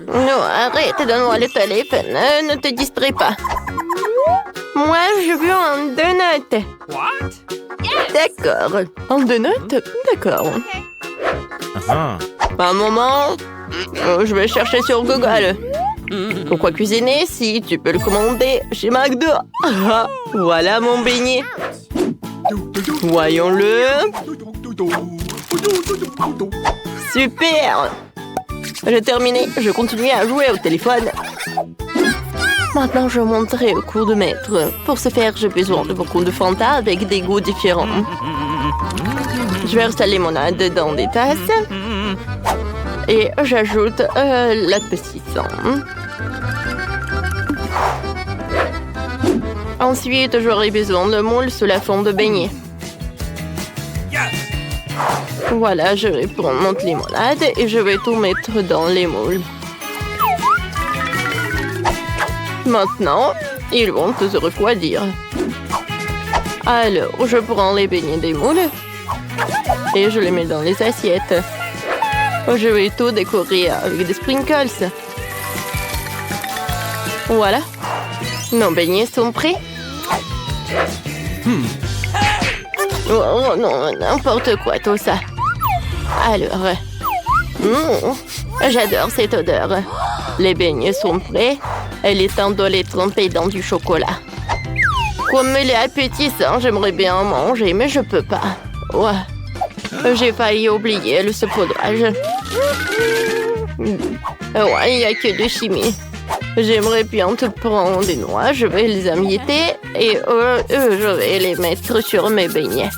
Non, arrête, donne-moi le téléphone. Ne te distrais pas. Moi, je veux un donut. D'accord. Un donut? D'accord. Un moment. Je vais chercher sur Google. Pourquoi cuisiner si tu peux le commander chez McDo? Voilà mon beignet. Voyons-le. Super. J'ai terminé. Je continue à jouer au téléphone. Maintenant, je monterai au cours de maître. Pour ce faire, j'ai besoin de beaucoup de Fanta avec des goûts différents. Je verse la limonade dans des tasses. Et j'ajoute l'appétissant. Ensuite, j'aurai besoin de moule sous la forme de beignet. Voilà, je vais prendre notre limonade et je vais tout mettre dans les moules. Maintenant, ils vont se refroidir. Alors, je prends les beignets des moules et je les mets dans les assiettes. Je vais tout décorer avec des sprinkles. Voilà. Nos beignets sont prêts. Oh non, n'importe quoi tout ça. Alors, j'adore cette odeur. Les beignets sont prêts. Il est temps de les tremper dans du chocolat. Comme il est appétissant, j'aimerais bien en manger, mais je peux pas. Ouais. J'ai failli oublier le saupoudrage. Ouais, il n'y a que de chimie. J'aimerais bien te prendre des noix, je vais les amietter et je vais les mettre sur mes beignets.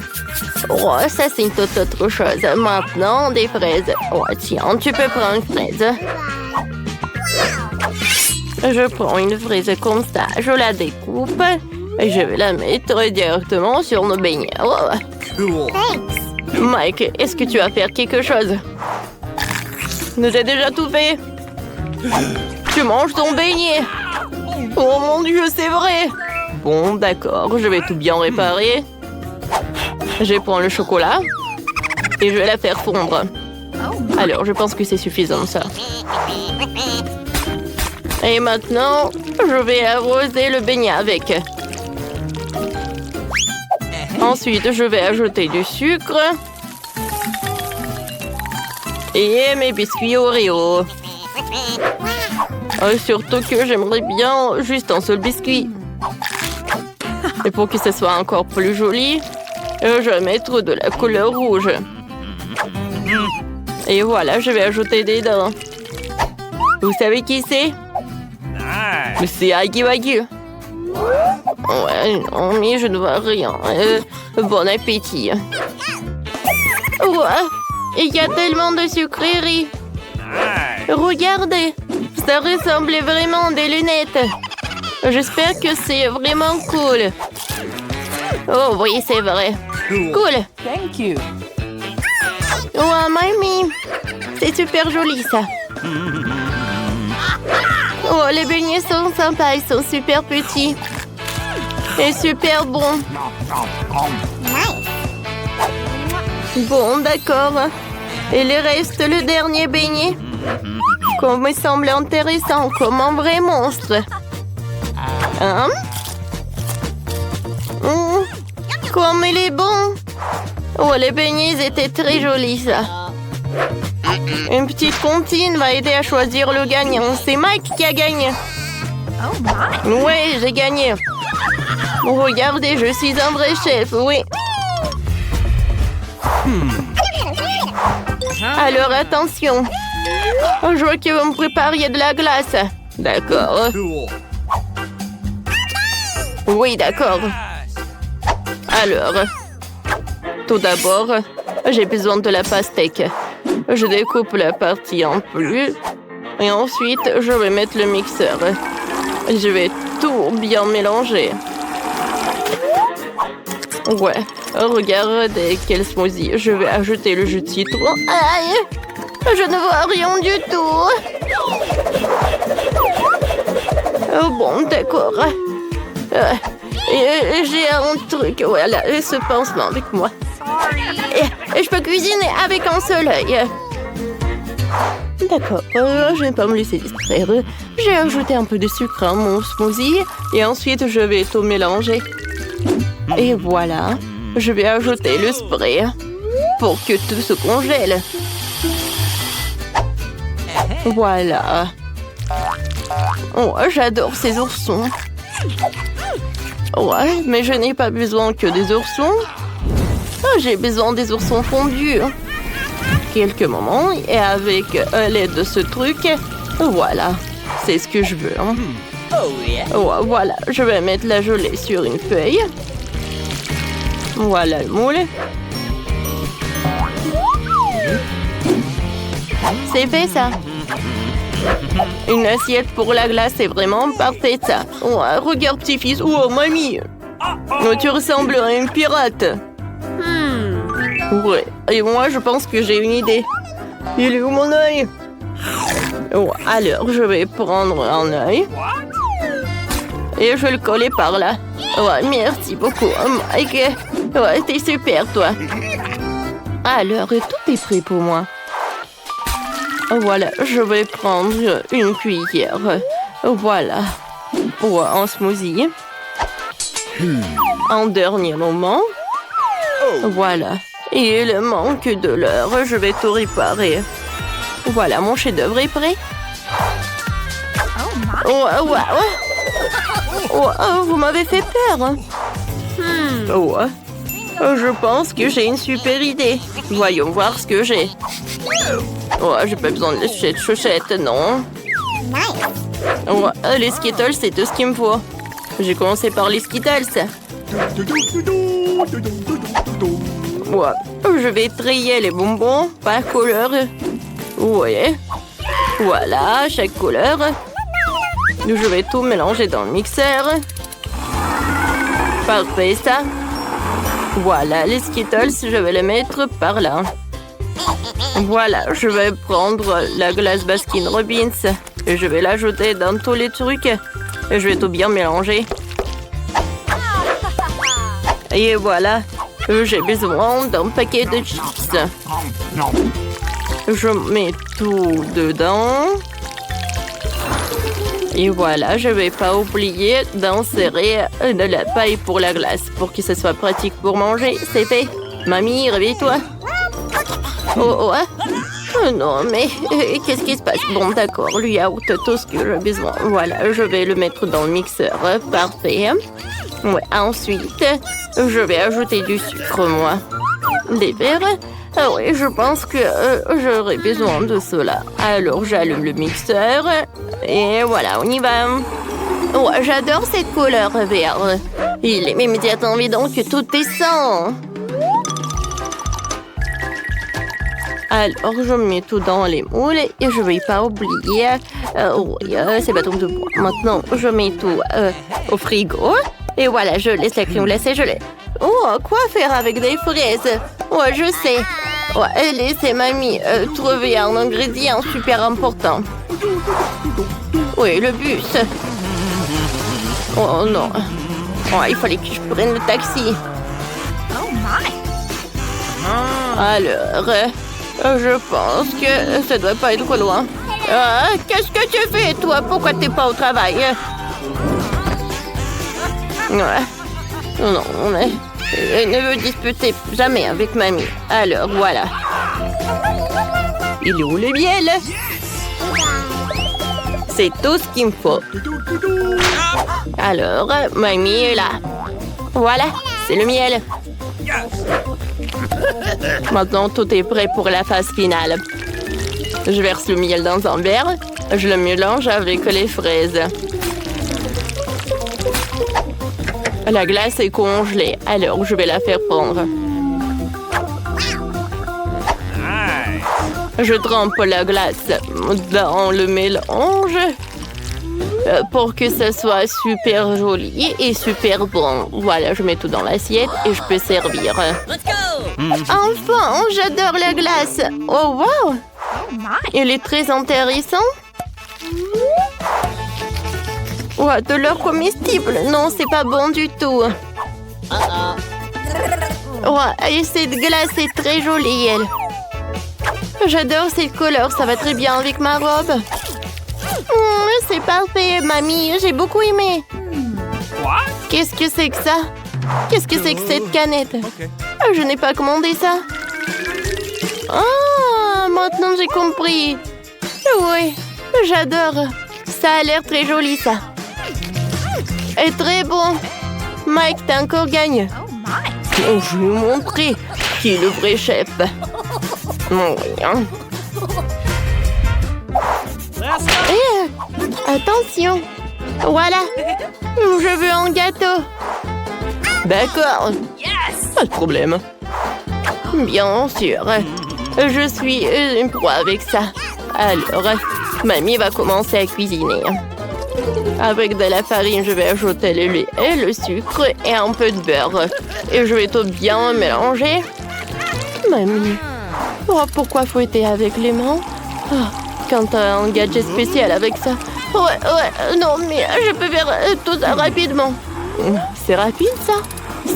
Oh, ça c'est une toute autre chose. Maintenant, des fraises. Oh, tiens, tu peux prendre une fraise. Je prends une fraise comme ça, je la découpe et je vais la mettre directement sur nos beignets. Oh. Mike, est-ce que tu vas faire quelque chose? J'ai déjà tout fait. Tu manges ton beignet. Oh mon Dieu, c'est vrai. Bon, d'accord, je vais tout bien réparer. Je prends le chocolat et je vais la faire fondre. Alors, je pense que c'est suffisant, ça. Et maintenant, je vais arroser le beignet avec. Ensuite, je vais ajouter du sucre. Et mes biscuits Oreo. Surtout que j'aimerais bien juste un seul biscuit. Et pour que ce soit encore plus joli, je vais mettre de la couleur rouge. Et voilà, je vais ajouter des dents. Vous savez qui c'est? C'est Aggy Waggy. Ouais, non, mais je ne vois rien. Bon appétit. Ouais, il y a tellement de sucreries. Regardez, ça ressemble vraiment à des lunettes. J'espère que c'est vraiment cool. Oh oui, c'est vrai. Cool. Thank you. Ouais, mamie, c'est super joli ça. Oh, les beignets sont sympas, ils sont super petits. Et super bons. Bon, d'accord. Il reste le dernier beignet. Comme me semble intéressant, comme un vrai monstre. Hein? Comme il est bon. Oh, les beignets ils étaient très jolis, ça. Une petite comptine va aider à choisir le gagnant. C'est Mike qui a gagné. Oui, j'ai gagné. Regardez, je suis un vrai chef, oui. Alors, attention. Je veux que vous me prépariez de la glace. D'accord. Oui, d'accord. Alors, tout d'abord, j'ai besoin de la pastèque. Je découpe la partie en plus. Et ensuite, je vais mettre le mixeur. Je vais tout bien mélanger. Ouais, regardez quel smoothie. Je vais ajouter le jus de citron. Aïe! Je ne vois rien du tout. Oh bon, d'accord. J'ai un truc, voilà, ce pansement avec moi. Et je peux cuisiner avec un seul œil. D'accord, je ne vais pas me laisser distraire. J'ai ajouté un peu de sucre à mon smoothie et ensuite je vais tout mélanger. Et voilà, je vais ajouter le spray pour que tout se congèle. Voilà. Oh, j'adore ces oursons. Ouais, mais je n'ai pas besoin que des oursons. Oh, j'ai besoin des oursons fondus. Quelques moments et avec l'aide de ce truc, voilà, c'est ce que je veux. Hein. Oh, voilà, je vais mettre la gelée sur une feuille. Voilà le moule. C'est fait ça. Une assiette pour la glace, c'est vraiment parfait ça. Oh, regarde petit-fils, oh mamie, oh, tu ressembles à une pirate. Ouais, et moi je pense que j'ai une idée. Il est où mon œil? Oh, alors je vais prendre un œil et je vais le coller par là. Ouais, merci beaucoup, Mike. Ouais, t'es super toi. Alors, tout est prêt pour moi. Voilà, je vais prendre une cuillère. Voilà, pour un smoothie. En dernier moment. Voilà. Et il manque de l'heure, je vais tout réparer. Voilà, mon chef-d'œuvre est prêt. Vous m'avez fait peur. Je pense que j'ai une super idée. Voyons voir ce que j'ai. J'ai pas besoin de cette chaussette, non. Les Skittles, c'est tout ce qu'il me faut. J'ai commencé par les Skittles. Je vais trier les bonbons par couleur. Ouais. Voilà, chaque couleur. Je vais tout mélanger dans le mixeur. Parfait, ça. Voilà, les Skittles, je vais les mettre par là. Voilà, je vais prendre la glace Baskin Robbins et je vais l'ajouter dans tous les trucs. Et je vais tout bien mélanger. Et voilà, j'ai besoin d'un paquet de chips. Je mets tout dedans. Et voilà, je ne vais pas oublier d'insérer de la paille pour la glace pour que ce soit pratique pour manger. C'est fait. Mamie, réveille-toi. Oh, non, mais qu'est-ce qui se passe? Bon, d'accord, lui a tout ce que j'ai besoin. Voilà, je vais le mettre dans le mixeur. Parfait. Ouais, ensuite, je vais ajouter du sucre, moi. Des verres? Ah oui, je pense que j'aurai besoin de cela. Alors, j'allume le mixeur. Et voilà, on y va. Oh, j'adore cette couleur vert. Il est immédiatement évident que tout est sang. Alors, je mets tout dans les moules et je ne vais pas oublier ces bâtons de bois. Maintenant, je mets tout au frigo. Et voilà, je laisse la crème glacée gelée. Oh, quoi faire avec des fraises? Ouais, je sais. Ouais, laissez mamie trouver un ingrédient super important. Oui, le bus. Oh non. Oh, il fallait que je prenne le taxi. Alors, je pense que ça doit pas être loin. Qu'est-ce que tu fais, toi? Pourquoi t'es pas au travail? Non, ne me disputez jamais avec mamie. Alors, voilà. Il est où le miel? C'est tout ce qu'il me faut. Alors, mamie est là. Voilà, c'est le miel. Maintenant, tout est prêt pour la phase finale. Je verse le miel dans un verre. Je le mélange avec les fraises. La glace est congelée, alors je vais la faire fondre. Je trempe la glace dans le mélange pour que ça soit super joli et super bon. Voilà, je mets tout dans l'assiette et je peux servir. Enfin, j'adore la glace. Oh, wow! Il est très intéressant. Ouais, de l'or comestible. Non, c'est pas bon du tout. Ouais, et cette glace est très jolie, elle. J'adore cette couleur, ça va très bien avec ma robe. C'est parfait, mamie, j'ai beaucoup aimé. Qu'est-ce que c'est que ça? Qu'est-ce que c'est que cette canette? Je n'ai pas commandé ça. Ah, maintenant j'ai compris. Oui, j'adore. Ça a l'air très joli, ça. Et très bon. Mike, t'as encore gagné. Oh, je vais vous montrer qui est le vrai chef. Attention. Voilà. Je veux un gâteau. D'accord. Pas de problème. Bien sûr. Je suis une proie avec ça. Alors, mamie va commencer à cuisiner. Avec de la farine, je vais ajouter le lait et le sucre et un peu de beurre. Et je vais tout bien mélanger. Mamie, pourquoi fouetter avec les mains? Quand t'as un gadget spécial avec ça. Ouais, non, mais je peux faire tout ça rapidement. C'est rapide, ça?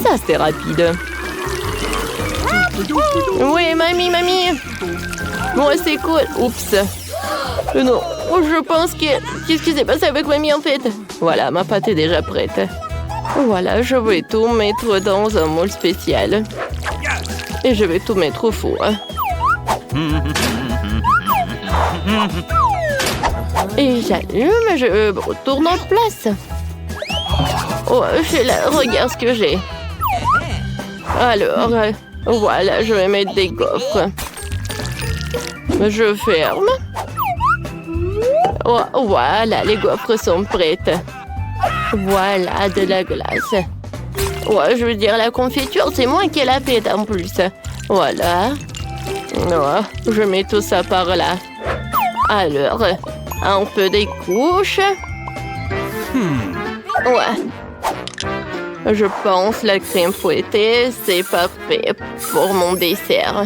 Ça, c'est rapide. Oui, mamie. Moi, c'est cool. Oups. Non, je pense que... Qu'est-ce qui s'est passé avec mamie, en fait? Voilà, ma pâte est déjà prête. Voilà, je vais tout mettre dans un moule spécial. Et je vais tout mettre au four. Et j'allume, je retourne en place. Oh, regarde ce que j'ai. Alors, voilà, je vais mettre des gaufres. Je ferme. Oh, voilà, les gaufres sont prêtes. Voilà, de la glace. Ouais, je veux dire, la confiture, c'est moi qui l'ai faite en plus. Voilà. Oh, je mets tout ça par là. Alors, un peu des couches. Ouais. Je pense la crème fouettée, c'est parfait pour mon dessert.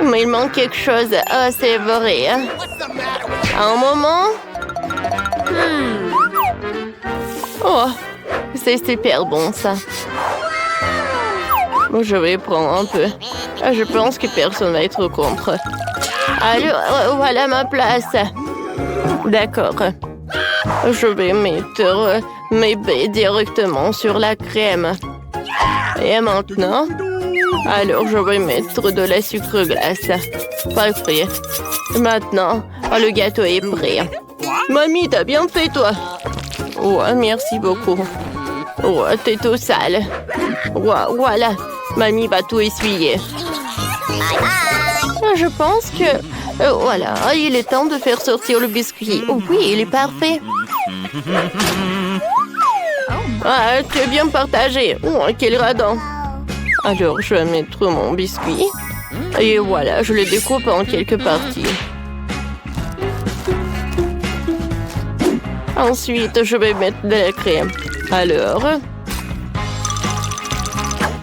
Mais il manque quelque chose. Ah, c'est vrai. Un moment. Oh, c'est super bon, ça. Je vais prendre un peu. Je pense que personne va être contre. Alors, voilà ma place. D'accord. Je vais mettre mes baies directement sur la crème. Et maintenant, alors je vais mettre de la sucre glace. Parfait. Maintenant, le gâteau est prêt. Mamie, t'as bien fait, toi. Ouais, merci beaucoup. Ouais, t'es tout sale. Ouais, voilà. Mamie va tout essuyer. Je pense que... voilà, il est temps de faire sortir le biscuit. Oh, oui, il est parfait. Ah, tu es bien partagé. Oh, quel radin. Alors, je vais mettre mon biscuit. Et voilà, je le découpe en quelques parties. Ensuite, je vais mettre de la crème. Alors,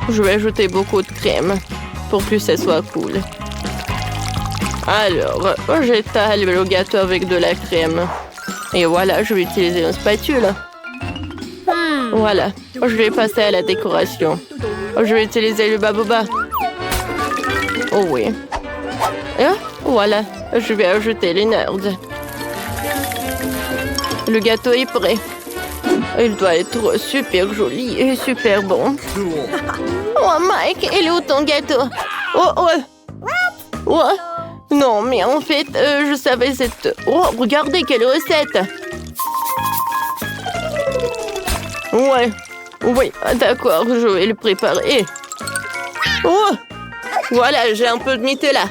je vais ajouter beaucoup de crème pour que ça soit cool. Alors, j'étale le gâteau avec de la crème. Et voilà, je vais utiliser une spatule. Voilà, je vais passer à la décoration. Je vais utiliser le baboba. Oh oui. Et voilà, je vais ajouter les nerds. Le gâteau est prêt. Il doit être super joli et super bon. Oh Mike, il est où ton gâteau? Oh. Non, mais en fait, je savais cette... Oh, regardez quelle recette! Ouais, oui, d'accord, je vais le préparer. Oh! Voilà, j'ai un peu de Nutella.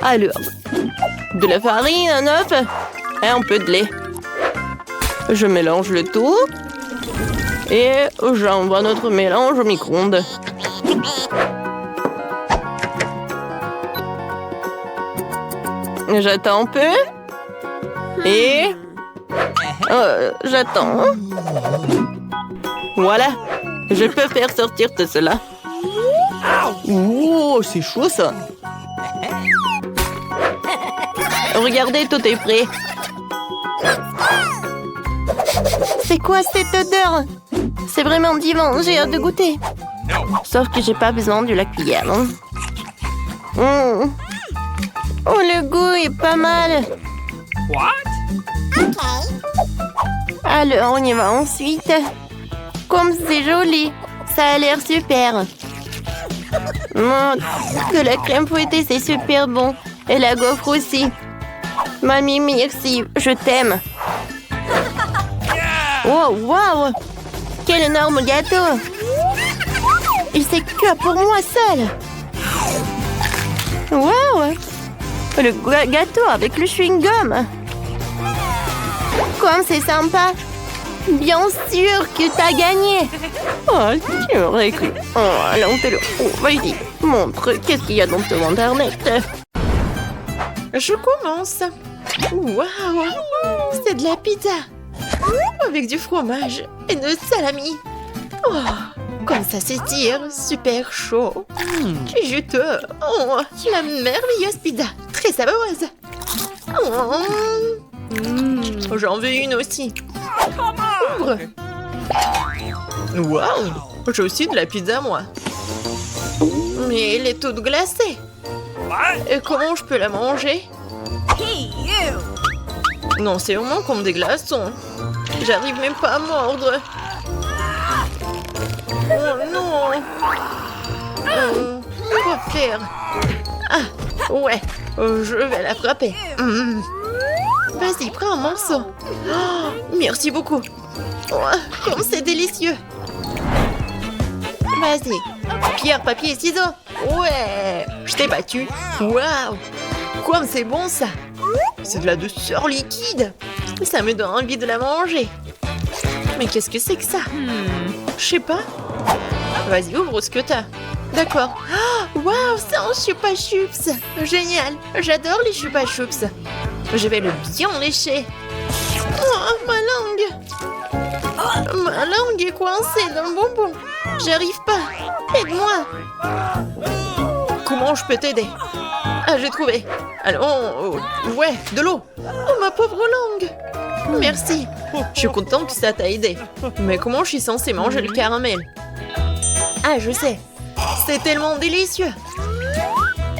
Alors, de la farine, un œuf et un peu de lait. Je mélange le tout. Et j'envoie notre mélange au micro-ondes. J'attends un peu. Et... j'attends. Voilà. Je peux faire sortir tout cela. Oh, c'est chaud, ça. Regardez, tout est prêt. C'est quoi cette odeur? C'est vraiment divin, j'ai hâte de goûter. Sauf que j'ai pas besoin de la cuillère. Mmh. Oh, le goût est pas mal. Alors, on y va ensuite. Comme c'est joli. Ça a l'air super. Que la crème fouettée, c'est super bon. Et la gaufre aussi. Mamie, merci. Je t'aime. Oh, wow! Quel énorme gâteau! Il c'est que pour moi seul! Wow! Le gâteau avec le chewing-gum! Comme c'est sympa! Bien sûr que t'as gagné! Oh, tu aurais cru! Oh, allons, fais-le! Oh, vas-y, montre, qu'est-ce qu'il y a dans ton internet? Je commence! Waouh! C'est de la pizza! Avec du fromage et de salami. Oh, comme ça s'étire, super chaud. Juteux. Oh, la merveilleuse pizza, très savoureuse. Oh, j'en veux une aussi. Ouvre. Waouh, j'ai aussi de la pizza moi. Mais elle est toute glacée. Et comment je peux la manger? Non, c'est vraiment comme des glaçons. J'arrive même pas à mordre. Oh non. Quoi faire? Ah, ouais. Je vais la frapper. Vas-y, prends un morceau. Oh, merci beaucoup. Oh, comme c'est délicieux. Vas-y. Pierre, papier, ciseaux. Ouais. Je t'ai battu. Waouh. Comme c'est bon ça. C'est de la douceur liquide. Ça me donne envie de la manger. Mais qu'est-ce que c'est que ça? Je sais pas. Vas-y, ouvre ce que t'as. D'accord. Oh, waouh, c'est un chupa chups. Génial. J'adore les chupa chups. Je vais le bien lécher. Oh, ma langue. Ma langue est coincée dans le bonbon. J'arrive pas. Aide-moi. Comment je peux t'aider? Ah, j'ai trouvé. Allons, ouais, de l'eau. Oh, ma pauvre langue. Merci. Je suis contente que ça t'a aidé. Mais comment je suis censée manger le caramel? Ah, je sais. C'est tellement délicieux.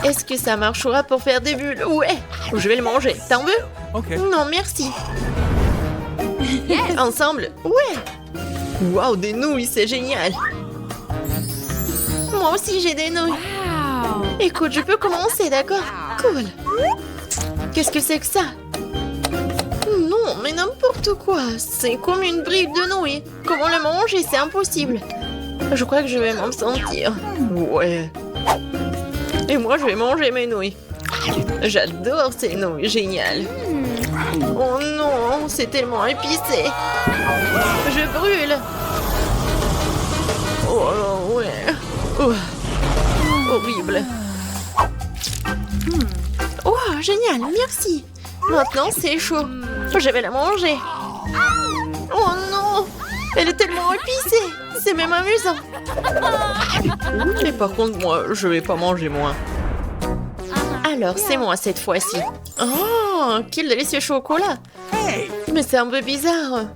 Est-ce que ça marchera pour faire des bulles? Ouais. Je vais le manger. T'en veux? Ok. Non, merci. Ensemble? Ouais. Waouh, des nouilles, c'est génial. Moi aussi, j'ai des nouilles. Écoute, je peux commencer, d'accord? Cool. Qu'est-ce que c'est que ça? Non, mais n'importe quoi. C'est comme une brique de nouilles. Comment le manger? C'est impossible. Je crois que je vais m'en sentir. Ouais. Et moi, je vais manger mes nouilles. J'adore ces nouilles. Génial. Oh non, c'est tellement épicé. Je brûle. Oh ouais. Oh. Horrible. Oh, génial, merci. Maintenant, c'est chaud. Je vais la manger. Oh non, elle est tellement épicée. C'est même amusant. Et par contre, moi, je vais pas manger moins. Alors, c'est moi cette fois-ci. Oh, quel délicieux chocolat. Mais c'est un peu bizarre.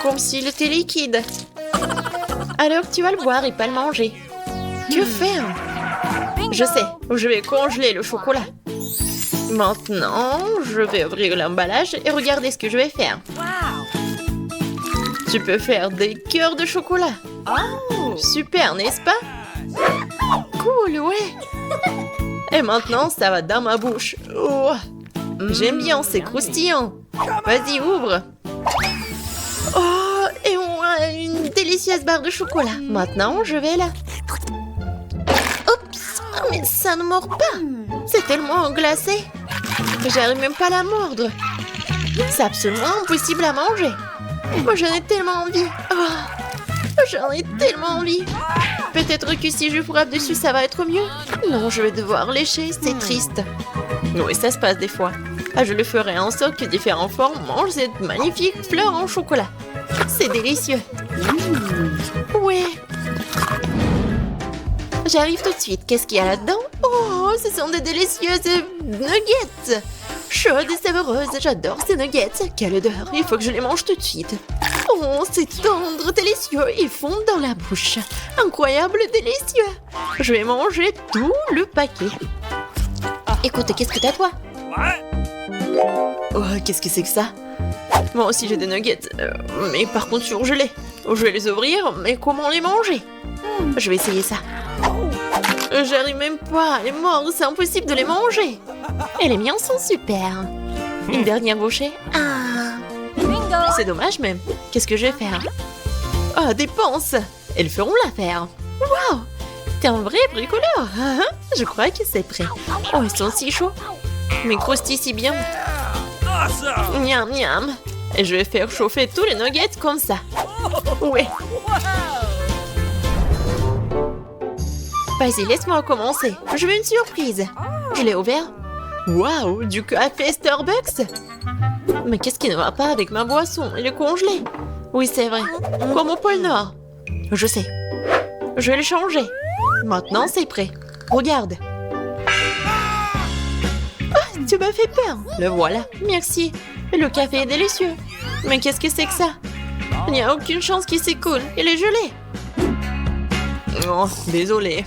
Comme s'il était liquide. Alors, tu vas le boire et pas le manger. Que faire? Je sais, je vais congeler le chocolat. Maintenant, je vais ouvrir l'emballage et regarder ce que je vais faire. Tu peux faire des cœurs de chocolat. Oh, super, n'est-ce pas? Cool, ouais. Et maintenant, ça va dans ma bouche. Oh, j'aime bien, c'est croustillant. Vas-y, ouvre. Oh, et on a une délicieuse barre de chocolat. Maintenant, je vais là. Oups, mais ça ne mord pas. C'est tellement glacé. J'arrive même pas à la mordre. C'est absolument impossible à manger. Moi, j'en ai tellement envie. Oh, j'en ai tellement envie. Peut-être que si je frappe dessus, ça va être mieux. Non, je vais devoir lécher, c'est triste. Oui, ça se passe des fois. Ah, je le ferai en sorte que différentes formes mangent cette magnifique fleur en chocolat. C'est délicieux. Ouais. J'arrive tout de suite. Qu'est-ce qu'il y a là-dedans? Oh, ce sont des délicieuses nuggets. Chaudes et savoureuses. J'adore ces nuggets. Quelle odeur. Il faut que je les mange tout de suite. Oh, c'est tendre, délicieux et fond dans la bouche. Incroyable, délicieux. Je vais manger tout le paquet. Écoute, qu'est-ce que t'as, toi? Oh, qu'est-ce que c'est que ça? Moi aussi j'ai des nuggets, mais par contre surgelés. Je vais les ouvrir, mais comment les manger? Je vais essayer ça. J'arrive même pas à les mordre, c'est impossible de les manger. Et les miens sont super. Une dernière bouchée? Ah, C'est dommage même. Qu'est-ce que je vais faire? Ah, des pinces! Elles feront l'affaire. wow! T'es un vrai bricoleur. Hein? Je crois que c'est prêt. Oh, ils sont si chauds. Mais croustillent si bien. Miam, miam. Et je vais faire chauffer tous les nuggets comme ça. Ouais. Vas-y, laisse-moi commencer. Je veux une surprise. Je l'ai ouvert. Waouh, du café Starbucks? Mais qu'est-ce qui ne va pas avec ma boisson? Elle est congelée. Oui, c'est vrai. Comme au pôle Nord. Je sais. Je vais le changer. Maintenant, c'est prêt. Regarde. Ah, tu m'as fait peur. Le voilà. Merci. Le café est délicieux. Mais qu'est-ce que c'est que ça? Il n'y a aucune chance qu'il s'écoule. Il est gelé. Oh, désolé.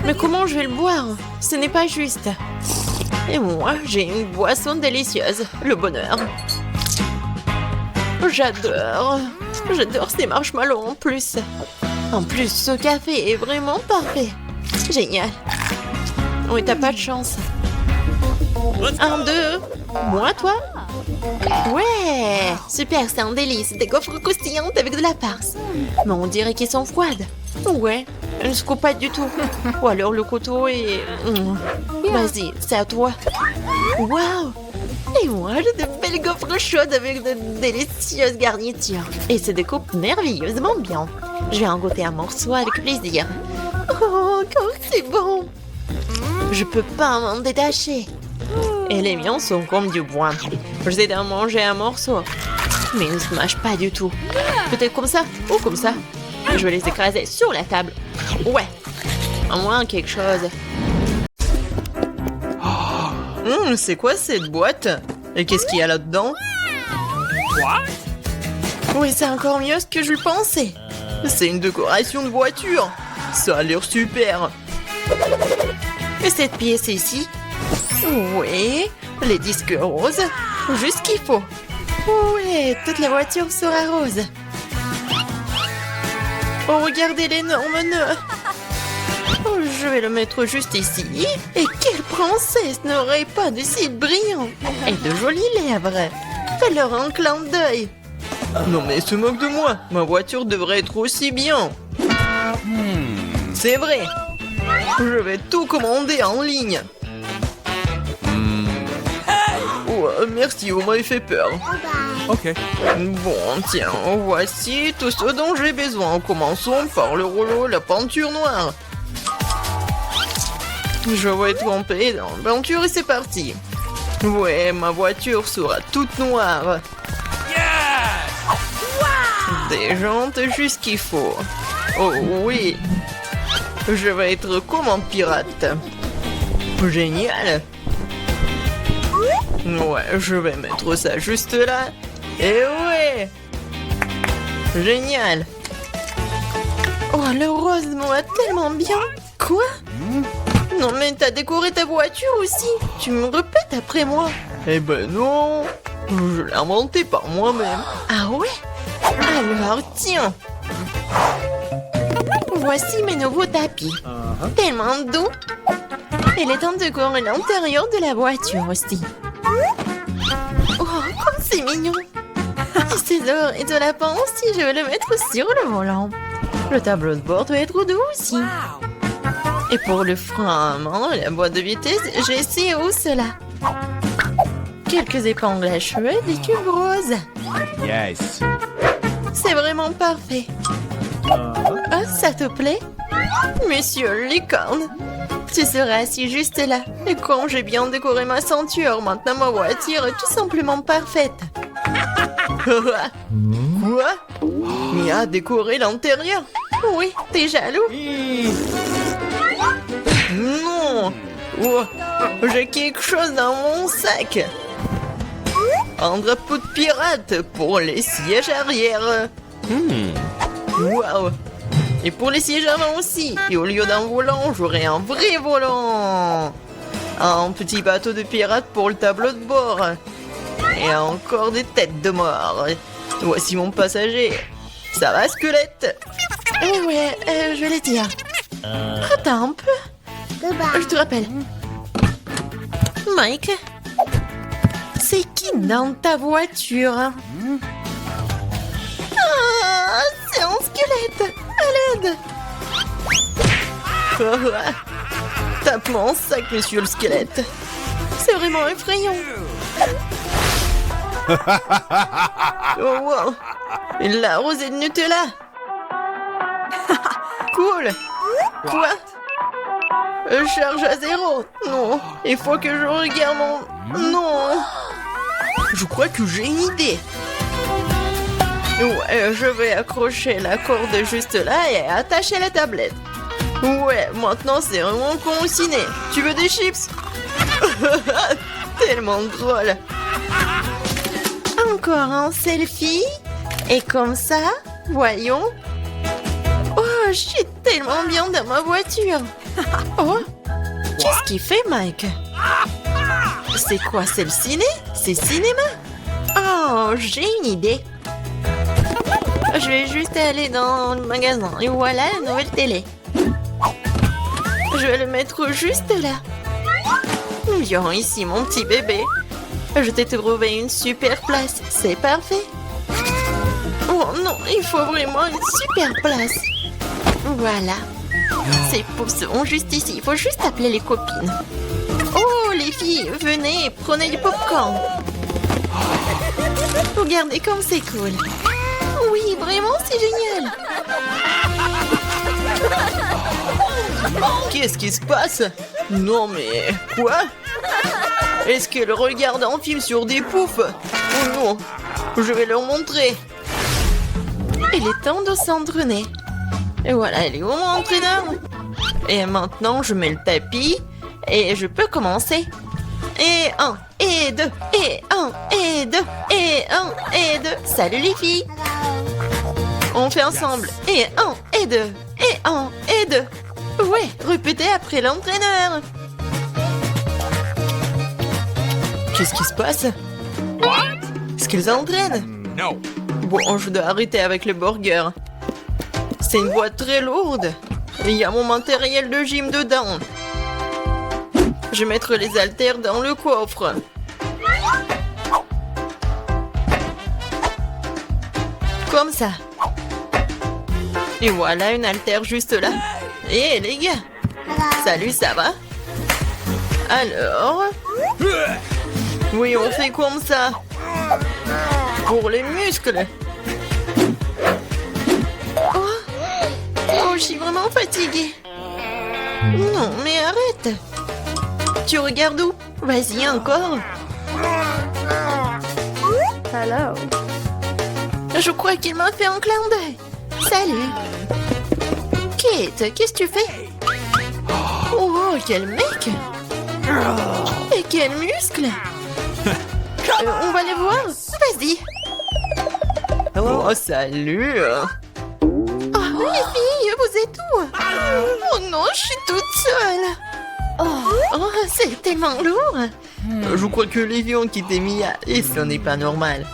Mais comment je vais le boire? Ce n'est pas juste. Et moi, j'ai une boisson délicieuse. Le bonheur. J'adore. J'adore ces marshmallows en plus. En plus, ce café est vraiment parfait. Génial. Oui, t'as pas de chance. 1, 2. Moi, toi? Ouais! Super, c'est un délice. Des gaufres croustillantes avec de la farce. Mais on dirait qu'elles sont froides. Ouais, elles ne se coupent pas du tout. Ou alors le couteau est... Vas-y, c'est à toi. Waouh! Et moi, j'ai de belles gaufres chaudes avec de délicieuses garnitures. Et se découpent merveilleusement bien. Je vais en goûter un morceau avec plaisir. Oh, encore c'est bon! Je peux pas m'en détacher. Et les miens sont comme du bois. J'essaie d'en manger un morceau. Mais ils ne se mâchent pas du tout. Peut-être comme ça ou comme ça. Je vais les écraser sur la table. Ouais. Au moins quelque chose. C'est quoi cette boîte? Et qu'est-ce qu'il y a là-dedans? Oui, c'est encore mieux que je le pensais. C'est une décoration de voiture. Ça a l'air super. Et cette pièce ici? Oui, les disques roses. Juste ce qu'il faut. Ouais, toute la voiture sera rose. Oh, regardez l'énorme nœud. Oh, je vais le mettre juste ici. Et quelle princesse n'aurait pas de cils brillants et de jolies lèvres? Fais-leur un clin d'œil. Non mais se moque de moi. Ma voiture devrait être aussi bien. C'est vrai. Je vais tout commander en ligne. Oh, merci, vous m'avez fait peur. Ok. Bon, tiens, voici tout ce dont j'ai besoin. Commençons par le rouleau, la peinture noire. Je vais tremper dans la peinture et c'est parti. Ouais, ma voiture sera toute noire. Des jantes juste qu'il faut. Oh oui. Je vais être comme un pirate. Génial. Ouais, je vais mettre ça juste là. Et ouais. Génial. Oh, le rose me va tellement bien. Quoi? Non mais t'as décoré ta voiture aussi. Tu me répètes après moi. Eh ben non. Je l'ai inventé par moi-même. Ah ouais? Alors tiens. Voici mes nouveaux tapis. Tellement doux. Il est temps de décorer l'intérieur de la voiture aussi. Oh, comme c'est mignon. Et ces d'or et de lapin aussi, je vais le mettre sur le volant. Le tableau de bord doit être doux aussi. Et pour le frein à main et la boîte de vitesse, j'ai ces hausses-là. Quelques épingles à cheveux et des tubes roses. Yes. C'est vraiment parfait. Ah, ça te plaît? Monsieur Licorne, tu seras assis juste là. Et quand j'ai bien décoré ma ceinture, maintenant ma voiture est tout simplement parfaite. Quoi? Mia a décoré l'intérieur? Oui, t'es jaloux? Non! Oh, j'ai quelque chose dans mon sac. Un drapeau de pirate pour les sièges arrière. Waouh! Et pour les sièges avant aussi. Et au lieu d'un volant, j'aurai un vrai volant. Un petit bateau de pirate pour le tableau de bord. Et encore des têtes de mort. Voici mon passager. Ça va, squelette? Ouais, je vais les dire. Attends un peu. Je te rappelle. Mike, c'est qui dans ta voiture? Ah, c'est un squelette. À l'aide. Tape mon sac, monsieur le squelette. C'est vraiment effrayant. Oh wow. La rosée de Nutella. Cool. Quoi? Charge à 0. Non. Il faut que je regarde mon... Non. Je crois que j'ai une idée. Ouais, je vais accrocher la corde juste là et attacher la tablette. Ouais, maintenant c'est vraiment con au ciné. Tu veux des chips? Tellement drôle. Encore un selfie. Et comme ça, voyons. Oh, je suis tellement bien dans ma voiture. Oh, qu'est-ce qu'il fait, Mike? C'est quoi, c'est le ciné? C'est cinéma? Oh, j'ai une idée. Je vais juste aller dans le magasin. Et voilà la nouvelle télé. Je vais le mettre juste là. Viens ici, mon petit bébé. Je t'ai trouvé une super place. C'est parfait. Oh non, il faut vraiment une super place. Voilà. Ces poufs sont juste ici. Il faut juste appeler les copines. Oh, les filles, venez, prenez du popcorn. Regardez comme c'est cool. Oui, vraiment, c'est génial. Qu'est-ce qui se passe? Non, mais... Quoi? Est-ce qu'elle regarde un film sur des poufs? Oh non, je vais leur montrer. Il est temps de s'entraîner. Et voilà, elle est où mon entraîneur? Et maintenant, je mets le tapis et je peux commencer. Et 1, et 2, et 1, et 2, et 1, et 2. Salut les filles. On fait ensemble. Et 1, et 2, et 1, et 2. Ouais, répétez après l'entraîneur. Qu'est-ce qui se passe? Est-ce qu'ils entraînent? No. Bon, je dois arrêter avec le burger. C'est une boîte très lourde. Et il y a mon matériel de gym dedans. Je vais mettre les haltères dans le coffre. Comme ça. Et voilà une haltère juste là. Et les gars. Salut, ça va? Alors? Oui, on fait comme ça. Pour les muscles. Oh, je suis vraiment fatiguée. Non, mais arrête. Tu regardes où? Vas-y, encore. Hello. Je crois qu'il m'a fait un clin d'œil. Salut. Kate, qu'est-ce que tu fais? Oh, quel mec. Et quel muscle. On va les voir. Vas-y. Oh, salut. Oh, les filles, vous êtes où? Oh non, je suis toute seule. Oh, c'est tellement lourd. Je crois que les filles ont quitté Mia et ce n'est pas normal.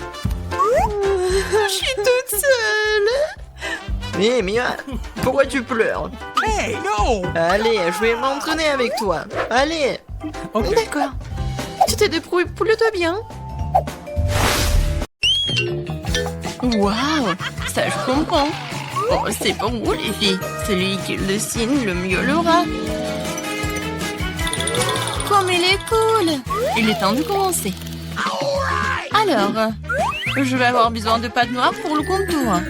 Je suis toute seule. Mais Mia, pourquoi tu pleures? Hey, no. Allez, je vais m'entraîner avec toi. Allez. Okay. D'accord. Tu t'es débrouillé plutôt bien. Waouh, ça je comprends. Oh, c'est pour vous les filles. Celui qui le dessine le mieux l'aura. Comme il est cool. Il est temps de commencer. Alors, je vais avoir besoin de pâte noire pour le contour.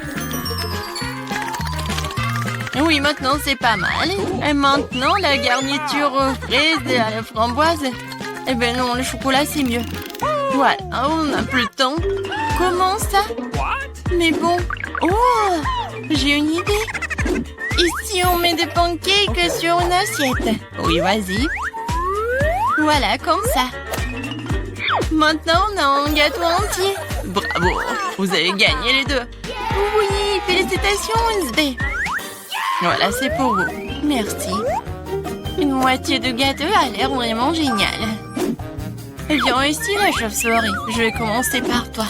Oui, maintenant c'est pas mal. Et maintenant la garniture aux fraises et à la framboise. Eh ben non, le chocolat c'est mieux. Voilà, on n'a plus le temps. Comment ça? Mais bon. Oh, j'ai une idée. Ici on met des pancakes sur une assiette. Oui, vas-y. Voilà, comme ça. Maintenant on a un gâteau entier. Bravo, vous avez gagné les deux. Oui, félicitations Wednesday. Voilà, c'est pour vous. Merci. Une moitié de gâteau a l'air vraiment génial. Viens ici, la chauve-souris. Je vais commencer par toi.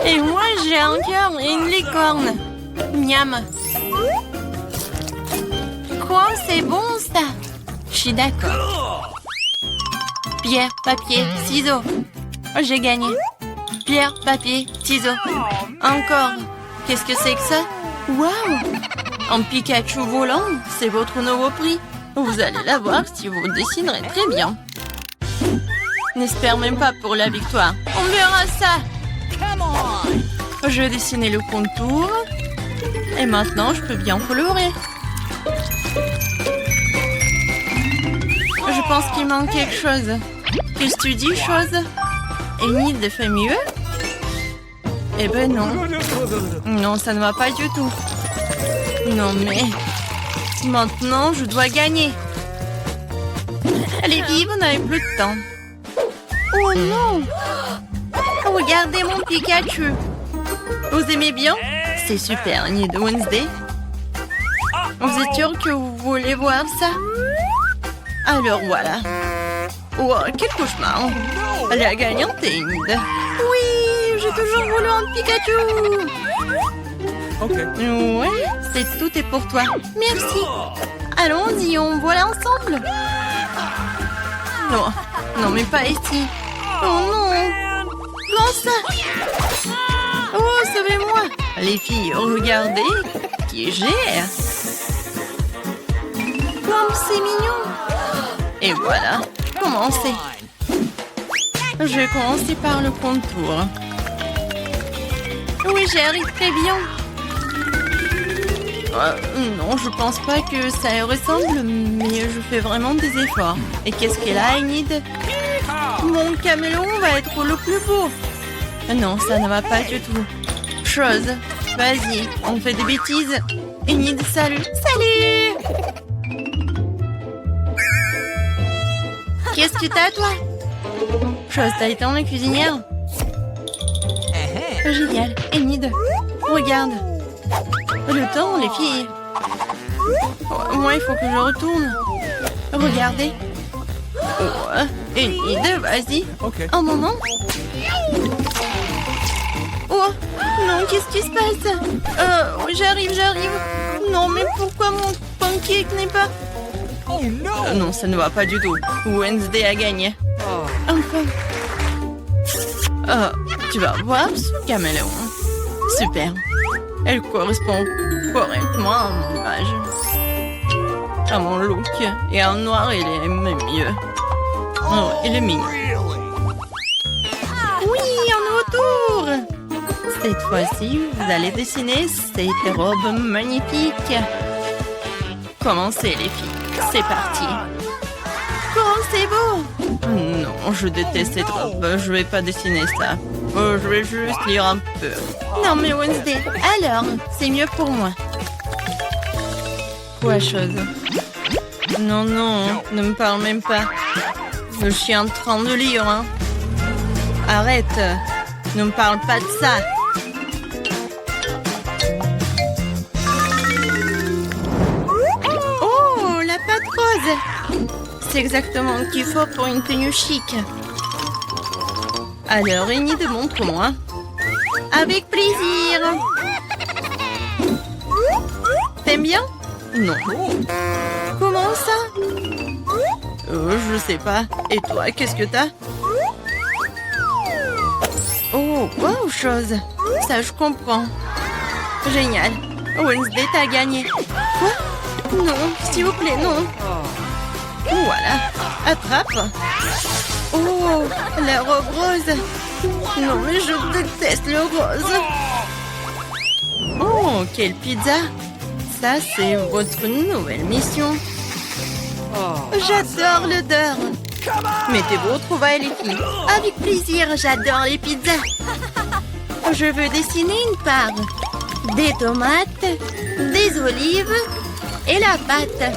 Et moi, j'ai un cœur et une licorne. Miam. Quoi, c'est bon, ça? Je suis d'accord. Pierre, papier, ciseaux. J'ai gagné. Pierre, papier, ciseaux. Encore. Qu'est-ce que c'est que ça? Waouh! Un Pikachu volant, c'est votre nouveau prix. Vous allez l'avoir si vous dessinerez très bien. N'espère même pas pour la victoire. On verra ça. Je vais dessiner le contour. Et maintenant, je peux bien colorer. Je pense qu'il manque quelque chose. Qu'est-ce que tu dis, chose? Enid fait mieux? Eh ben non. Non, ça ne va pas du tout. Non, mais... Maintenant, je dois gagner. Allez, vive, on n'avait plus de temps. Oh non! Regardez mon Pikachu. Vous aimez bien? C'est super, Enid Wednesday. Vous êtes sûr que vous voulez voir ça? Alors voilà. Oh, quel cauchemar. La gagnante est Enid. Oui, j'ai toujours voulu un Pikachu. Ok. Ouais, tout est pour toi. Merci. Allons-y, on voit ensemble. Non, non, mais pas ici. Oh non. Comment ça? Oh, sauvez-moi. Les filles, regardez qui j'ai. Comme c'est mignon. Et voilà, commencez. Je vais commencer par le contour. Oui, j'y arrive très bien. Non, je pense pas que ça ressemble, mais je fais vraiment des efforts. Et qu'est-ce qu'elle a, Enid? Mon caméléon va être le plus beau. Non, ça ne va pas du tout. Chose, vas-y, on fait des bêtises. Enid, salut. Salut! Qu'est-ce que t'as, toi? Chose, t'as été en cuisinière? Génial. Enid, regarde. Le temps, les filles. Moi, il faut que je retourne. Regardez. Oh, Enid, vas-y. Ok. Un moment. Oh, non, qu'est-ce qui se passe? J'arrive. Non, mais pourquoi mon pancake n'est pas... Oh no! Non, ça ne va pas du tout. Wednesday a gagné. Enfin. Tu vas voir ce caméléon. Super. Elle correspond correctement à mon âge. À mon look. Et en noir, il est même mieux. Oh, il est mignon. Oui, un nouveau tour. Cette fois-ci, vous allez dessiner cette robe magnifique. Commencez, les filles. C'est parti. Comment c'est beau. Non, je déteste cette robe. Je vais pas dessiner ça. Je vais juste lire un peu. Non, mais Wednesday, alors, c'est mieux pour moi. Quoi, chose? Non, ne me parle même pas. Je suis en train de lire, hein. Arrête. Ne me parle pas de ça. Oh, la pâte rose. C'est exactement ce qu'il faut pour une tenue chic. Alors, Enid, montre-moi. Avec plaisir. T'aimes bien? Non. Comment ça? Je sais pas. Et toi, qu'est-ce que t'as? Oh, wow, chose. Ça, je comprends. Génial. Wednesday, t'as gagné. Quoi? Non, s'il vous plaît, non. Voilà. Attrape. Oh, la robe rose. Non, mais je déteste le rose. Oh, quelle pizza. Ça, c'est votre nouvelle mission. J'adore l'odeur. Mettez vos trouvailles, les filles. Avec plaisir, j'adore les pizzas. Je veux dessiner une part. Des tomates, des olives et la pâte.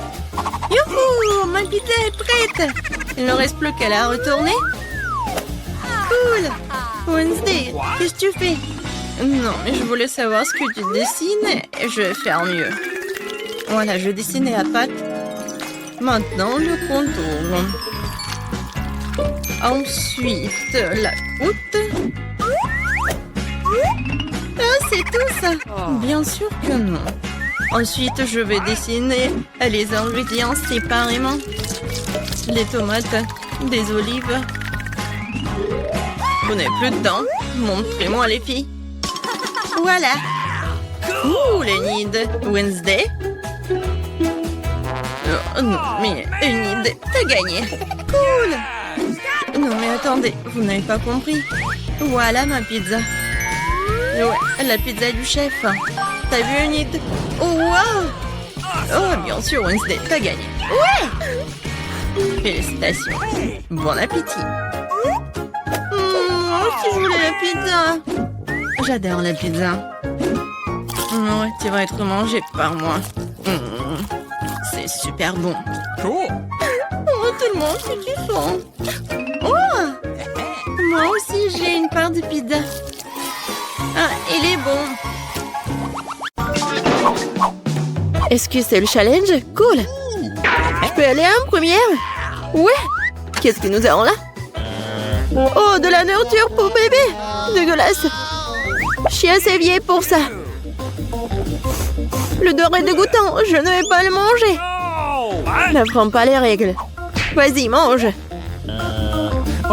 Youhou, ma pizza est prête. Il ne reste plus qu'à la retourner. Cool. Wednesday, qu'est-ce que tu fais? Non, mais je voulais savoir ce que tu dessines et je vais faire mieux. Voilà, je dessinais la pâte. Maintenant, le contour. Ensuite, la croûte. Ah, c'est tout ça? Bien sûr que non. Ensuite, je vais dessiner les ingrédients séparément. Les tomates, des olives. Vous n'avez plus de temps. Montrez-moi les filles. Voilà. Ouh, Enid. Wednesday. Oh, non, mais Enid, t'as gagné. Cool. Non, mais attendez, vous n'avez pas compris. Voilà ma pizza. Ouais, la pizza du chef. T'as vu, Enid? Oh, wow. Oh, bien sûr, Wednesday, t'as gagné. Ouais. Félicitations. Bon appétit. Moi aussi, je voulais la pizza. J'adore la pizza. Ouais, tu vas être mangé par moi. C'est super bon. Cool. Oh, tellement appétissant. Oh, moi aussi, j'ai une part de pizza. Ah, il est bon. Est-ce que c'est le challenge? Cool. Je peux aller en première? Ouais. Qu'est-ce que nous avons là? Oh, de la nourriture pour bébé. Dégueulasse. Je suis assez vieille pour ça. L'odeur est dégoûtant. Je ne vais pas le manger. N'apprends pas les règles. Vas-y, mange.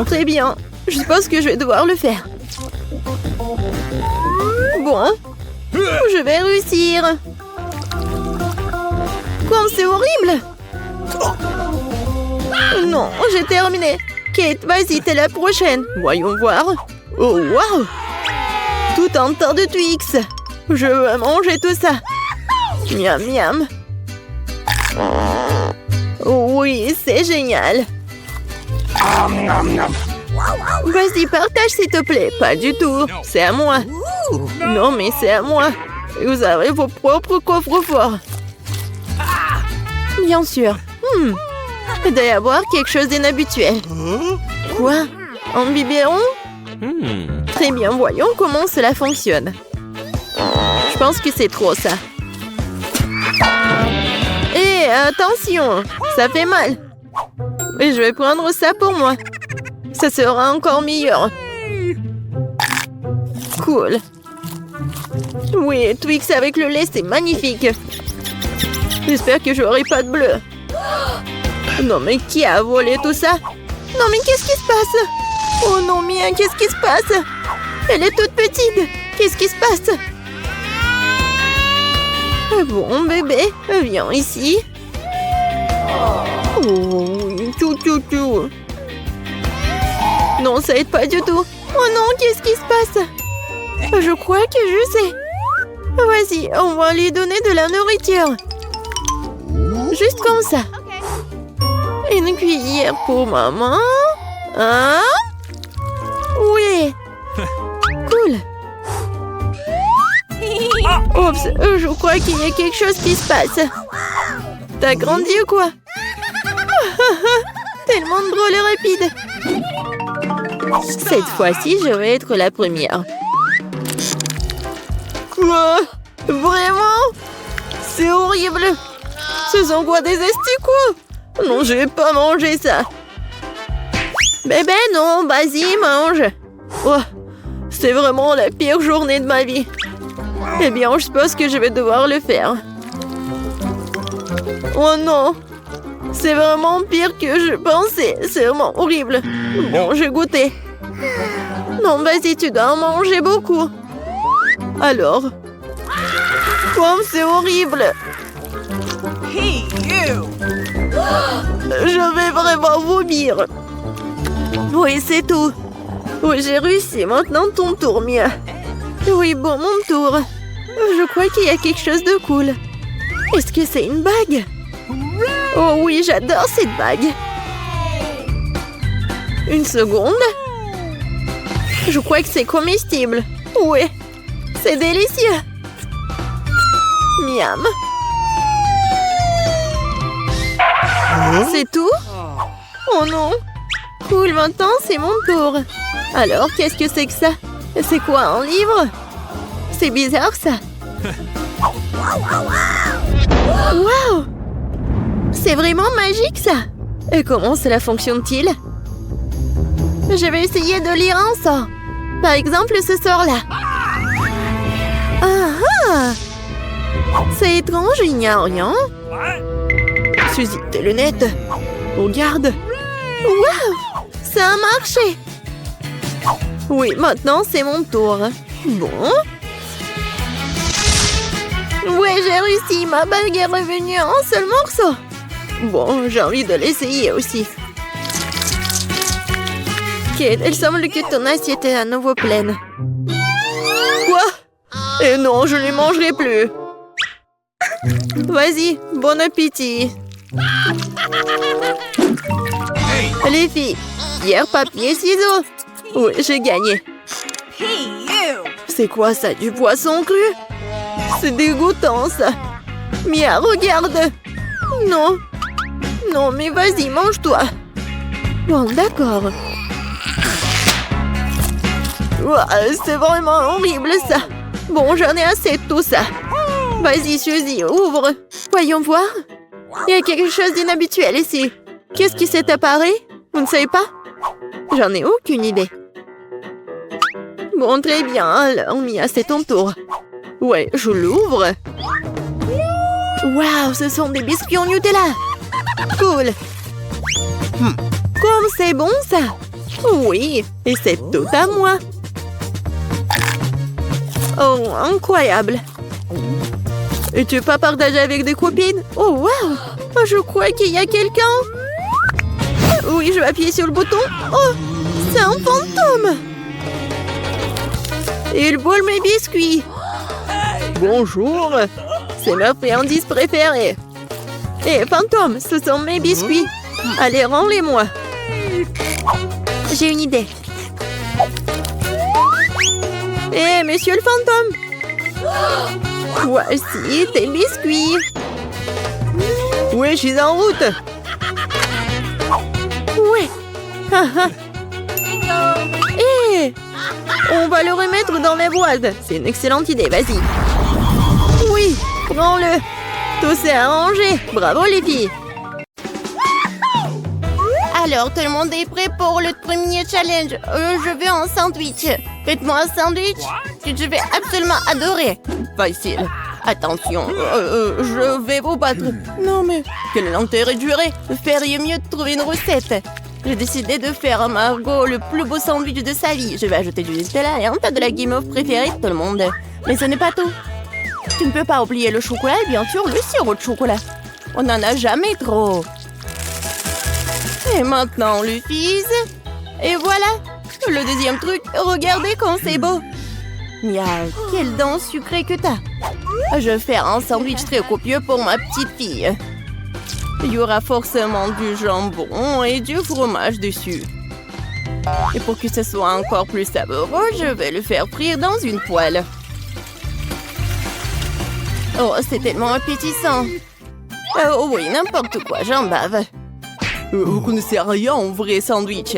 Très bien. Je suppose que je vais devoir le faire. Bon. Je vais réussir. Comme c'est horrible. Non, j'ai terminé. Kate, vas-y, t'es la prochaine. Voyons voir. Oh, wow. Tout un tas de Twix. Je veux manger tout ça. Miam, miam. Oui, c'est génial. Vas-y, partage s'il te plaît. Pas du tout. C'est à moi. Non, mais c'est à moi. Vous avez vos propres coffres-forts. Bien sûr. Il doit y avoir quelque chose d'inhabituel. Quoi? Un biberon? Très bien, voyons comment cela fonctionne. Je pense que c'est trop ça. Hé, attention, ça fait mal. Et je vais prendre ça pour moi. Ça sera encore meilleur. Cool. Oui, Twix avec le lait, c'est magnifique. J'espère que j'aurai pas de bleu. Non, mais qui a volé tout ça? Non, mais qu'est-ce qui se passe? Oh non, Mia, qu'est-ce qui se passe? Elle est toute petite. Qu'est-ce qui se passe? Bon, bébé, viens ici. Oh oui, tout. Non, ça aide pas du tout. Oh non, qu'est-ce qui se passe? Je crois que je sais. Vas-y, on va lui donner de la nourriture. Juste comme ça. Une cuillère pour maman. Hein? Oui. Cool. Oups, je crois qu'il y a quelque chose qui se passe. T'as grandi ou quoi? Tellement drôle et rapide. Cette fois-ci, je vais être la première. Quoi? Vraiment? C'est horrible. Ce sont quoi, des asticots? Non, je vais pas manger ça. Bébé, non, vas-y, mange. Oh, c'est vraiment la pire journée de ma vie. Eh bien, je suppose que je vais devoir le faire. Oh non, c'est vraiment pire que je pensais. C'est vraiment horrible. Bon, j'ai goûté. Non, vas-y, tu dois en manger beaucoup. Alors? Oh, c'est horrible. Hey, you! Je vais vraiment vomir. Oui, c'est tout. Oui, j'ai réussi. Maintenant, ton tour, Mia. Oui, bon, mon tour. Je crois qu'il y a quelque chose de cool. Est-ce que c'est une bague? Oh oui, j'adore cette bague. Une seconde. Je crois que c'est comestible. Oui, c'est délicieux. Miam. C'est tout? Oh non. Cool, maintenant c'est mon tour. Alors, qu'est-ce que c'est que ça? C'est quoi, un livre? C'est bizarre, ça. Waouh! C'est vraiment magique, ça. Et comment cela fonctionne-t-il? Je vais essayer de lire un sort. Par exemple, ce sort-là. Ah ah! C'est étrange, il n'y a rien. Suzy, tes lunettes. Regarde. Waouh! Ça a marché. Oui, maintenant, c'est mon tour. Bon. Ouais, j'ai réussi. Ma bague est revenue en un seul morceau. Bon, j'ai envie de l'essayer aussi. Kate, il semble que ton assiette est à nouveau pleine. Quoi? Et non, je ne les mangerai plus. Vas-y, bon appétit. Les filles, pierre, papier, ciseaux. Oui, j'ai gagné. Hey, you! C'est quoi ça, du poisson cru? C'est dégoûtant, ça. Mia, regarde. Non. Non, mais vas-y, mange-toi. Bon, d'accord. Ouah, c'est vraiment horrible, ça. Bon, j'en ai assez de tout ça. Vas-y, Suzy, ouvre. Voyons voir. Il y a quelque chose d'inhabituel ici. Qu'est-ce qui s'est apparu? Vous ne savez pas? J'en ai aucune idée. Bon, très bien. Alors, Mia, c'est ton tour. Ouais, je l'ouvre. Waouh, ce sont des biscuits au Nutella. Cool. Comme c'est bon, ça. Oui, et c'est tout à moi. Oh, incroyable. Et tu veux pas partager avec des copines? Oh, waouh. Je crois qu'il y a quelqu'un. Oui, je vais appuyer sur le bouton. Oh, c'est un fantôme. Il vole mes biscuits. Bonjour. C'est ma friandise préférée. Hé, fantôme, ce sont mes biscuits. Allez, rends-les-moi. J'ai une idée. Hé, monsieur le fantôme. Voici tes biscuits. Oui, je suis en route. Oui. Hé, on va le remettre dans les boîtes. C'est une excellente idée, vas-y. Oui, prends-le. Tout s'est arrangé. Bravo, les filles. Alors, tout le monde est prêt pour le premier challenge. Je veux un sandwich. Faites-moi un sandwich que je vais absolument adorer. Facile. Attention, je vais vous battre. Non, mais quel intérêt durer? Vous feriez mieux de trouver une recette. J'ai décidé de faire à Margot le plus beau sandwich de sa vie. Je vais ajouter du Nutella et un tas de la guimauve préférée de tout le monde. Mais ce n'est pas tout. Tu ne peux pas oublier le chocolat et bien sûr le sirop de chocolat. On n'en a jamais trop. Et maintenant le fils. Et voilà. Le deuxième truc, regardez comme c'est beau. Mia, quelle dent sucrée que t'as. Je vais faire un sandwich très copieux pour ma petite fille. Il y aura forcément du jambon et du fromage dessus. Et pour que ce soit encore plus savoureux, je vais le faire frire dans une poêle. Oh, c'est tellement appétissant. Oh oui, n'importe quoi, j'en bave. Vous connaissez rien en vrai sandwich.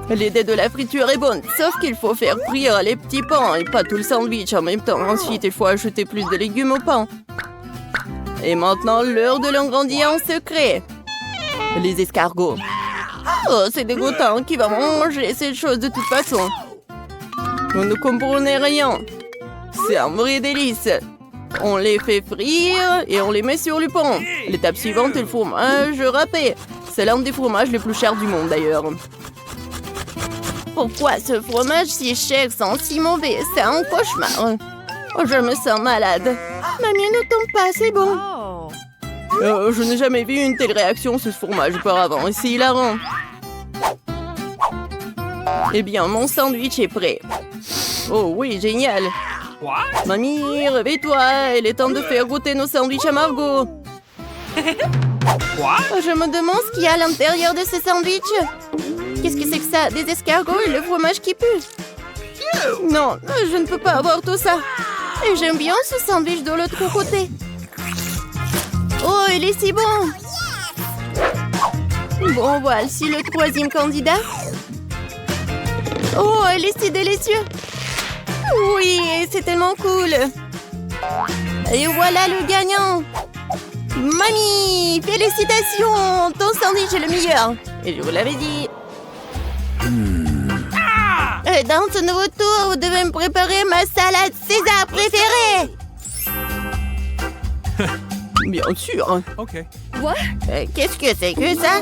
L'idée de la friture est bonne, sauf qu'il faut faire frire les petits pains et pas tout le sandwich en même temps. Ensuite, il faut ajouter plus de légumes au pain. Et maintenant, l'heure de l'ingrédient secret. Les escargots. Oh, c'est dégoûtant. Qui va manger cette chose de toute façon? Vous ne comprenez rien. C'est un vrai délice. On les fait frire et on les met sur le pain. L'étape suivante est le fromage râpé. C'est l'un des fromages les plus chers du monde d'ailleurs. Pourquoi ce fromage si cher sent si mauvais? C'est un cauchemar. Oh, je me sens malade. Mamie, ne tombe pas, c'est bon. Je n'ai jamais vu une telle réaction sur ce fromage auparavant. C'est hilarant. Eh bien, mon sandwich est prêt. Oh oui, génial. Mamie, réveille-toi. Il est temps de faire goûter nos sandwichs à Margot. Je me demande ce qu'il y a à l'intérieur de ce sandwich. Qu'est-ce que c'est que ça? Des escargots et le fromage qui pue? Non, je ne peux pas avoir tout ça. Et j'aime bien ce sandwich de l'autre côté. Oh, il est si bon. Bon, voici le troisième candidat. Oh, il est si délicieux. Oui, c'est tellement cool. Et voilà le gagnant. Mamie, félicitations. Ton sandwich est le meilleur. Et je vous l'avais dit. Dans ce nouveau tour, vous devez me préparer ma salade César préférée. Bien sûr. Okay. Qu'est-ce que c'est que ça?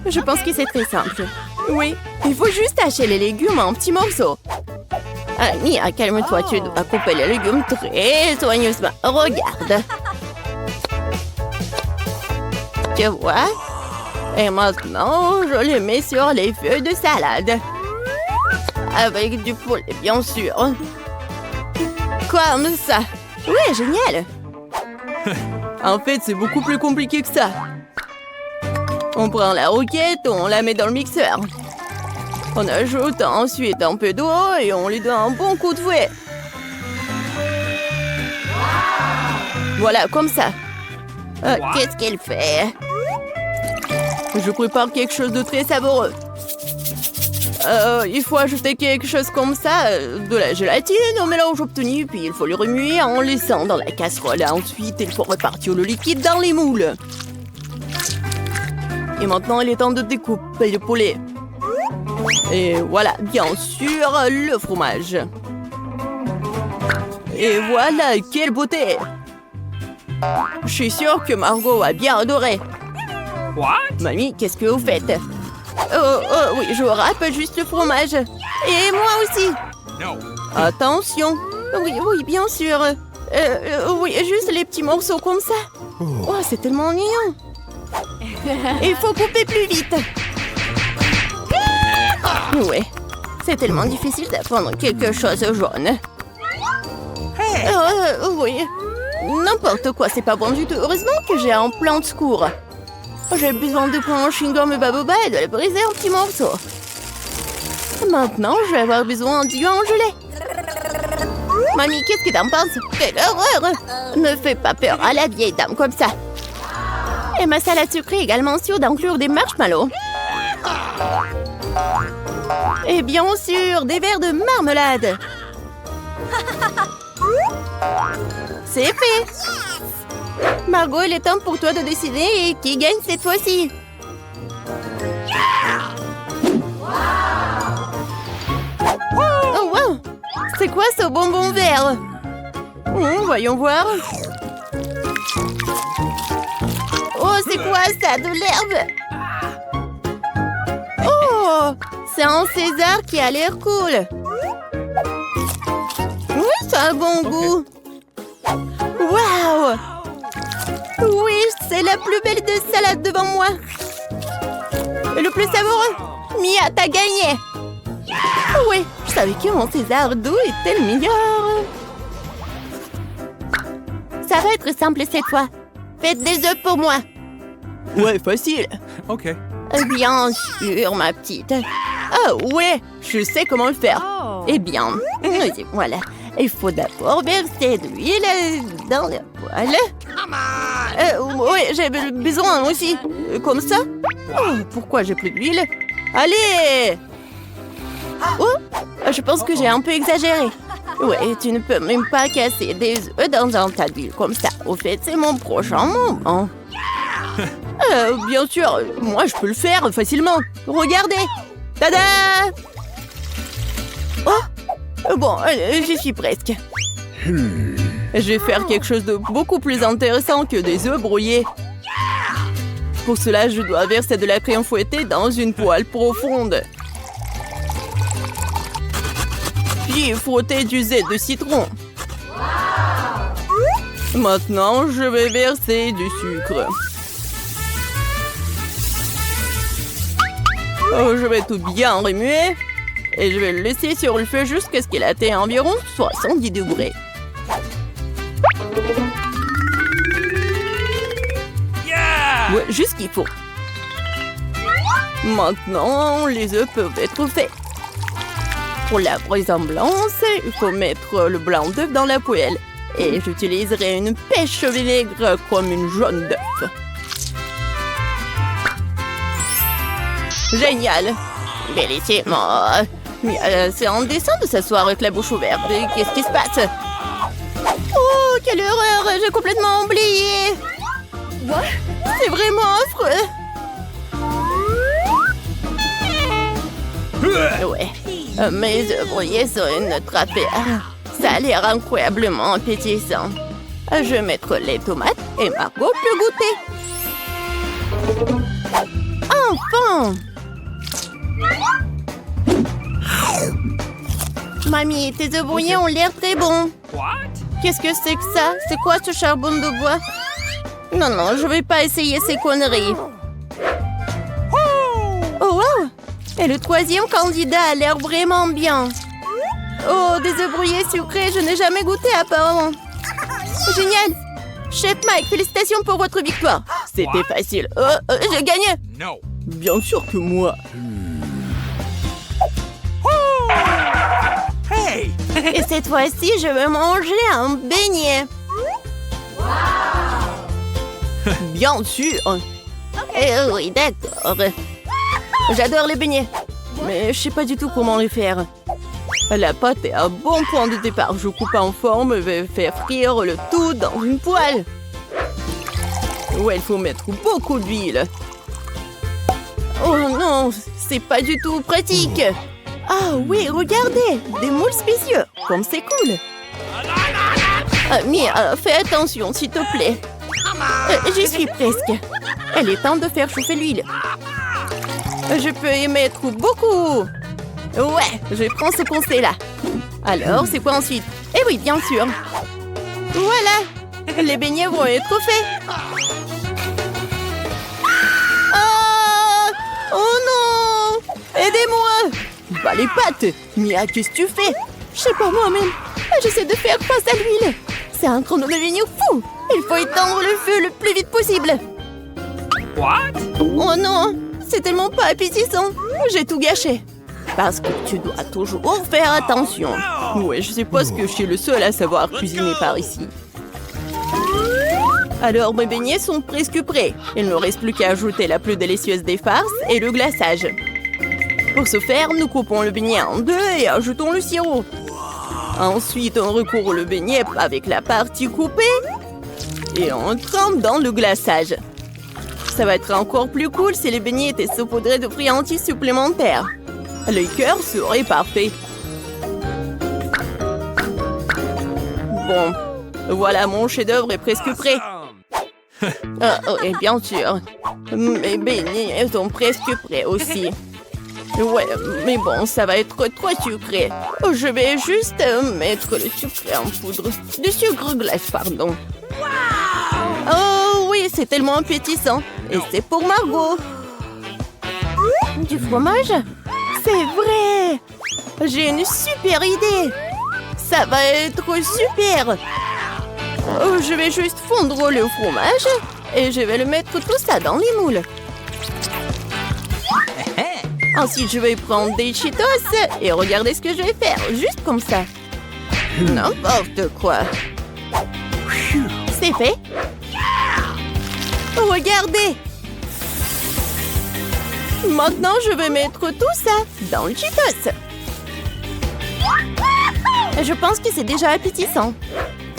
Je pense que c'est très simple. Oui, il faut juste hacher les légumes en petits morceaux. Ah, Mia, calme-toi, tu dois couper les légumes très soigneusement. Regarde. Tu vois? Et maintenant, je les mets sur les feuilles de salade. Avec du poulet, bien sûr. Comme ça. Oui, génial. En fait, c'est beaucoup plus compliqué que ça. On prend la roquette, on la met dans le mixeur. On ajoute ensuite un peu d'eau et on lui donne un bon coup de fouet. Voilà, comme ça. Qu'est-ce qu'elle fait? Je prépare quelque chose de très savoureux. Il faut ajouter quelque chose comme ça, de la gélatine au mélange obtenu, puis il faut le remuer en laissant dans la casserole. Ensuite, il faut répartir le liquide dans les moules. Et maintenant, il est temps de découper le poulet. Et voilà, bien sûr, le fromage. Et voilà, quelle beauté! Je suis sûre que Margot a bien adoré. What? Mamie, qu'est-ce que vous faites? Oui, je râpe juste le fromage. Et moi aussi. No. Attention. Oui, bien sûr. Oui, juste les petits morceaux comme ça. Oh, c'est tellement mignon. Il faut couper plus vite. Ouais, c'est tellement difficile d'apprendre quelque chose jaune. Oui, n'importe quoi, c'est pas bon du tout. Heureusement que j'ai un plan de secours. J'ai besoin de prendre un chewing-gum baboba et de le briser en petits morceaux. Maintenant, je vais avoir besoin du en gelée. Mamie, qu'est-ce que t'en penses? Quelle horreur! Ne fais pas peur à la vieille dame comme ça. Et ma salade sucrée est également sûre d'inclure des marshmallows. Et bien sûr, des verres de marmelade. C'est fait! Margot, il est temps pour toi de décider qui gagne cette fois-ci. Oh, wow! C'est quoi ce bonbon vert? Voyons voir. Oh, c'est quoi ça? De l'herbe? Oh! C'est un César qui a l'air cool. Oui, ça a un bon goût. Waouh! Oui, c'est la plus belle de salade devant moi. Et le plus savoureux. Mia, t'as gagné. Oui, je savais que mon César doux était le meilleur. Ça va être simple cette fois. Faites des œufs pour moi. Ouais, facile. Okay. Bien sûr, ma petite. Ah ouais, je sais comment le faire. Eh bien, voilà. Il faut d'abord verser de l'huile dans le poêle. Oui, j'ai besoin aussi. Comme ça. Oh, pourquoi j'ai plus d'huile? Allez! Oh, je pense que j'ai un peu exagéré. Ouais, tu ne peux même pas casser des œufs dans un tas d'huile comme ça. Au fait, c'est mon prochain moment. Bien sûr, moi je peux le faire facilement. Regardez! Tada! Oh! Bon, j'y suis presque. Je vais faire quelque chose de beaucoup plus intéressant que des œufs brouillés. Pour cela, je dois verser de la crème fouettée dans une poêle profonde. Puis frotter du zeste de citron. Maintenant, je vais verser du sucre. Je vais tout bien remuer. Et je vais le laisser sur le feu jusqu'à ce qu'il atteigne environ 70 degrés. Yeah! Ouais, juste ce qu'il faut. Maintenant, les œufs peuvent être faits. Pour la ressemblance, il faut mettre le blanc d'œuf dans la poêle. Et j'utiliserai une pêche au vinaigre comme une jaune d'œuf. Génial! Bellissimo. Mais c'est indécent de s'asseoir avec la bouche ouverte. Qu'est-ce qui se passe? Oh, quelle horreur! J'ai complètement oublié! C'est vraiment affreux! Ouais, mes ouvriers sont une autre affaire. Ça a l'air incroyablement appétissant. Je vais mettre les tomates et Margot peut goûter. Enfin! Mamie, tes œufs brouillés ont l'air très bons. What? Qu'est-ce que c'est que ça? C'est quoi ce charbon de bois? Non, je vais pas essayer ces conneries. Oh, wow! Et le troisième candidat a l'air vraiment bien. Oh, des œufs brouillés sucrés, je n'ai jamais goûté apparemment. Génial! Chef Mike, félicitations pour votre victoire. C'était facile. J'ai gagné. No. Bien sûr que moi. Hey! Et cette fois-ci, je vais manger un beignet. Bien sûr. Eh oui, d'accord. J'adore les beignets. Mais je sais pas du tout comment les faire. La pâte est à bon point de départ. Je coupe en forme et vais faire frire le tout dans une poêle. Ouais, il faut mettre beaucoup d'huile. Oh non, c'est pas du tout pratique. Ah oui, regardez, des moules spéciaux. Comme c'est cool. Mia, fais attention, s'il te plaît. J'y suis presque. Il est temps de faire chauffer l'huile. Je peux y mettre beaucoup. Ouais, je prends ce conseil-là. Alors, c'est quoi ensuite? Eh oui, bien sûr. Voilà, les beignets vont être faits. Ah! Oh non! Aidez-moi! Bah les pâtes! Mia, qu'est-ce que tu fais? Je sais pas moi-même. J'essaie de faire face à l'huile. C'est un chrono de devenir fou. Il faut éteindre le feu le plus vite possible. What? Oh non! C'est tellement pas appétissant. J'ai tout gâché. Parce que tu dois toujours faire attention. Ouais, je suppose que je suis le seul à savoir cuisiner par ici. Alors, mes beignets sont presque prêts. Il ne reste plus qu'à ajouter la plus délicieuse des farces et le glaçage. Pour ce faire, nous coupons le beignet en deux et ajoutons le sirop. Ensuite, on recouvre le beignet avec la partie coupée et on trempe dans le glaçage. Ça va être encore plus cool si les beignets étaient saupoudrés de friandises supplémentaires. Le cœur serait parfait. Bon, voilà, mon chef-d'œuvre est presque prêt. Et bien sûr, mes beignets sont presque prêts aussi. Ouais, mais bon, ça va être trop sucré. Je vais juste mettre le sucre en poudre. Du sucre glace, pardon. Oh oui, c'est tellement appétissant. Et c'est pour Margot. Du fromage? C'est vrai! J'ai une super idée! Ça va être super! Je vais juste fondre le fromage et je vais le mettre tout ça dans les moules. Ensuite, je vais prendre des Cheetos et regardez ce que je vais faire, juste comme ça. N'importe quoi. C'est fait. Regardez! Maintenant, je vais mettre tout ça dans le Cheetos. Je pense que c'est déjà appétissant.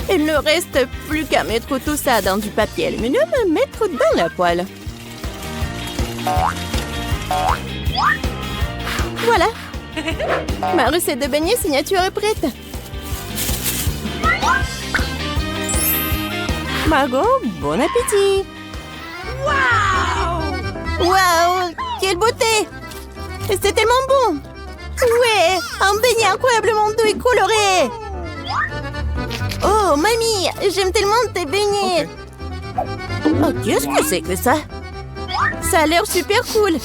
Il ne reste plus qu'à mettre tout ça dans du papier aluminium et mettre dans la poêle. Voilà. Ma recette de beignets signature est prête. Margot, bon appétit. Waouh, quelle beauté! C'est tellement bon! Ouais, un beignet incroyablement doux et coloré! Oh, mamie, j'aime tellement tes beignets! Okay. Oh, qu'est-ce que c'est que ça? Ça a l'air super cool!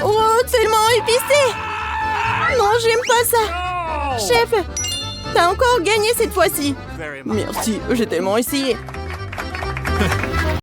Oh, tellement épicé! Non, j'aime pas ça! Chef, t'as encore gagné cette fois-ci! Merci, j'ai tellement essayé!